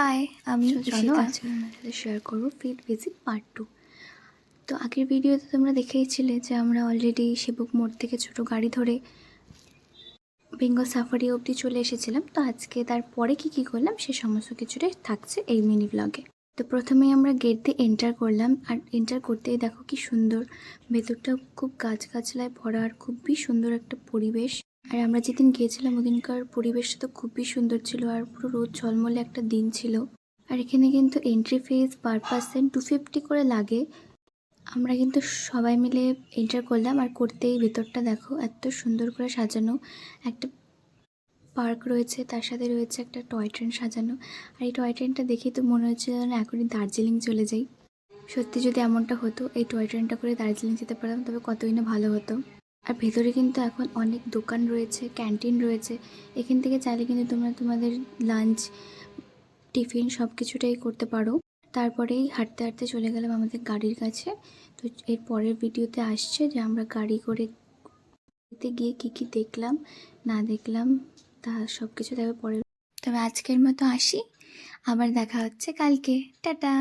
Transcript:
High, আমি চলো ঈশিতা। আজকে আমার সাথে শেয়ার করবো ফিল্ড ভিজিট পার্ট 2। তো আগের ভিডিওতে তোমরা দেখেইছিলে যে আমরা অলরেডি সেবক মোড় থেকে ছোটো গাড়ি ধরে বেঙ্গল সাফারি অবধি চলে এসেছিলাম। তো আজকে তারপরে কী করলাম সে সমস্ত কিছুটাই থাকছে এই মিনি ব্লগে। তো প্রথমেই আমরা গেট দিয়ে এন্টার করলাম, আর এন্টার করতেই দেখো কি সুন্দর, ভেতরটা খুব গাছগাছলায় ভরা আর খুবই সুন্দর একটা পরিবেশ। আর আমরা যেদিন গিয়েছিলাম ওদিনকার পরিবেশটা তো খুবই সুন্দর ছিল, আর পুরো রোদ ঝলমলে একটা দিন ছিল। আর এখানে কিন্তু এন্ট্রি ফিস পার পার্সন 250 করে লাগে। আমরা কিন্তু সবাই মিলে এন্টার করলাম, আর করতেই ভেতরটা দেখো এত সুন্দর করে সাজানো। একটা পার্ক রয়েছে, তার সাথে রয়েছে একটা টয় ট্রেন সাজানো। আর এই টয় ট্রেনটা দেখেই তো মনে হচ্ছে যেন এখনই দার্জিলিং চলে যাই। সত্যি যদি এমনটা হতো, এই টয় ট্রেনটা করে দার্জিলিং যেতে পারতাম, তবে কতই না ভালো হতো। আর ভেতরে কিন্তু এখন অনেক দোকান রয়েছে, ক্যান্টিন রয়েছে। এখান থেকে চাইলে কিন্তু তোমরা তোমাদের লাঞ্চ, টিফিন সব কিছুটাই করতে পারো। তারপরেই হাঁটতে হাঁটতে চলে গেলাম আমাদের গাড়ির কাছে। তো এর পরের ভিডিওতে আসছে যে আমরা গাড়ি করে গিয়ে কী দেখলাম না দেখলাম তা সব কিছু দেখবে পরে। তবে আজকের মতো আসি, আবার দেখা হচ্ছে কালকে। টাটা।